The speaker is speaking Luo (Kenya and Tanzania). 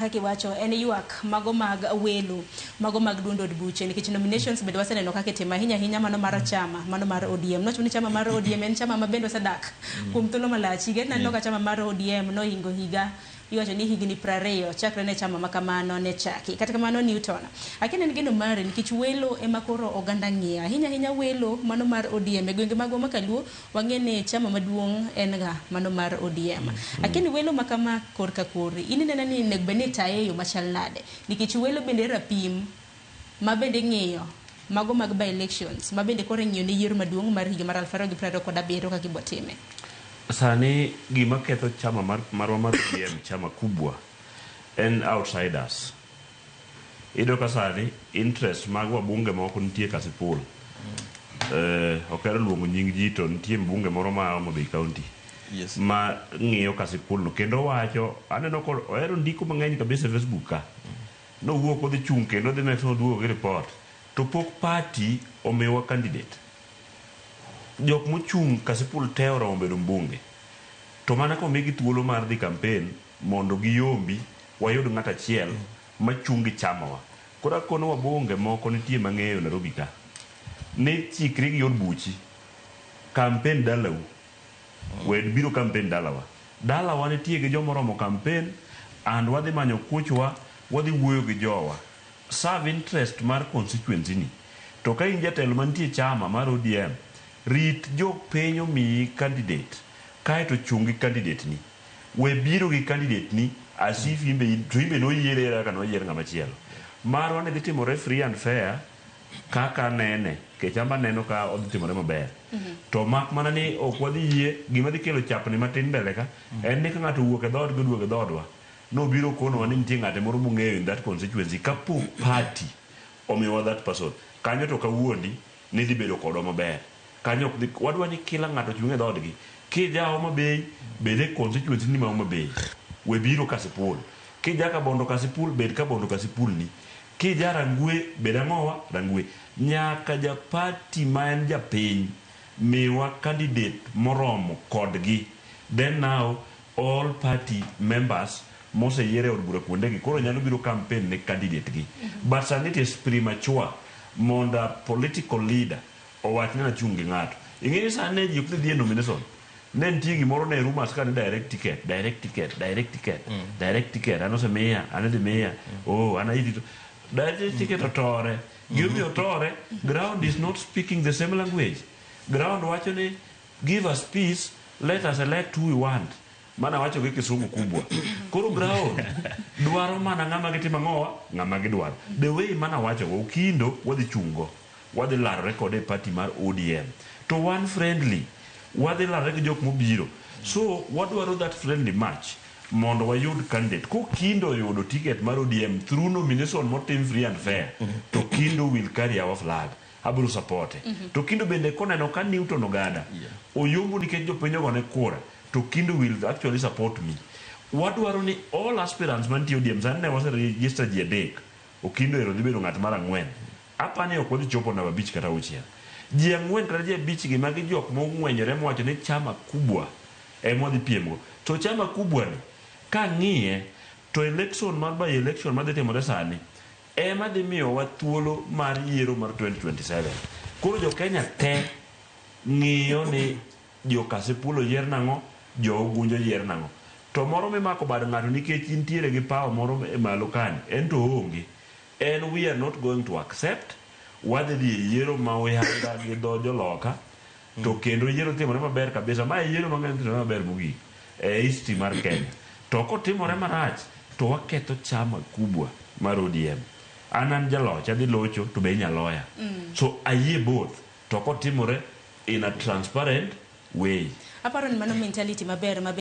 Wacho en ywak mago mag welo mago mag duond od buche nikech nominations bende waseneno kaka itimo ahinya mano mar chama mano mar ODM nochuni chama mar ODM en chama mabende osedak kuom thuolo malach higa naneno ka chama mar ODM nohingo higa iwacho ni higni 20 chakre ne chama makamano ne chaki kata kamano Newton akini en geno mare nikech welo ema koro oganda ng'iyo ahinya welo mano mar ODM e gwenge mago makaluo wang'ene chama maduong' en ga mano mar ODM akini welo makama korka kori inene ni negbeni taye yo machal nade nikech welo bende rapim mabende ng'iyo mago mag by elections mabende koro ng'iyo ne yiero maduong' mar higa mar 2027 kaka ibotime. Sani gima ketho chama marwa mar ODM chama kubwa en outsiders. Ido ka sani interest mag wabunge moko nitie Kasipul. Okero luongo nying ji to nitie mbunge moro ma Homa Bay County. Yes. Ma ng'iyo Kasipul no kendo wacho aneno ko ohero ndiko mang'eny kabisa e Facebook ka. No wuok odhi chung kendo dhi mek duogo gi report. To pok party omewa candidate. Jok mochung Kasipul teora obedo mbunge to mana ko migi thuolo mar dhi campaign mondo giyombi wayud ng'at achiel machungi chamawa kora kono wabunge moko nitie mang'eyo Nairobi ka ne chikri gi yod buchi campaign dalau wed biro campaign dalawa nitie gi jomoromo campaign and wadhi manyo kuchwa wadhi wuoyo gi jowa serve interest mar constituency ni to ka in jatelo mantie chama mar ODM rit jok penyo mi candidate kae to chungi candidate ni we biro gi candidate ni asif imbe no yiere ka no yiere ng'ama chielo marwa ne dhi timore free and fair kaka nene ke chamba neno ka odhi timore maber to mak mana ni ok wadhi yie gima dhi kelo chapni matin mbele ka en ni ka ng'ato wuok e dhood goduogo e dhoodwa no biro kono ni nitie ng'ate moro mong'eyo in that constituency kapo party omiwa that person kanyo to kawuondi ni dhi bedo kodwa maber kanyo wadwa ni kila ng'ato chung e dhoodgi kija Homa Bay bede constituency ni ma Homa Bay we biro Kasipul kija ka Bondo Kasipul bed ka Bondo Kasipul ni kija Rangwe beda ng'owa Rangwe nyaka ja party ma en ja piny miwa candidate moromo kodgi then now all party members mose yiere od bura kuondegi koro nyalo biro campaign ne candidate gi but sani it is premature monda political leader owach ni nachungi ng'ato ing'eni sani ji ok dhi e nomination ne nitie gimoro ne rumors ka ni direct ticket ano semiya ano dhi miya ana idhi direct ticket otore gimi otore ground is not speaking the same language ground wacho ni give us peace let us elect who we want mana wacho gi Kisumu kubwa koro ground dwaro mana ng'ama gitimo ng'ama gidwaro the way mana wacho Okindo wadhi chungo wadhi larore kode e party mar ODM to one friendly wadhi larore gi jok mobiro so wadwaro that friendly match mondo wayud candidate ko Kindo yudo ticket mar ODM through nomination motim free and fair to Kindo will carry our flag abro support to Kindo bende koneno ka Newton Ogada oyombo nikech jopenyo gone kura to Kindo will actually support me wadwaro ni all aspirants mantie ODM sani ne wase register ji adek Okindo ero dhi bedo ng'at mar ang'wen apani ok wadhi chopo namba 5 kata 6 ji ang'wen kata ji 5 gi magi jok mong'wenyore mwacho ni chama kubwa ema dhi piemgo to chama kubwa ni ka ng'iye to election mar by election madhi timore sani ema dhi miyowa thuolo mar yiero mar 2027 koro jo Kenya te ng'iyo ni jo Kasipul oyier nang'o jo Ogunjo yier nang'o to moro mimako bad ng'ato nikech intiere gi pawa moro e malo kanyo en to onge and we are not going to accept wadhi dhi yiero ma uyanga gi dho joloka to kendo yiero timore maber kabisa ma yiero mang'eny timore maber mogik e history mar Kenya to kotimore marach to waketho chama kubwa mar ODM an jaloch adhi locho to be inyaloya so ayie both to kotimore in a transparent way Aparo ni mano mentality maber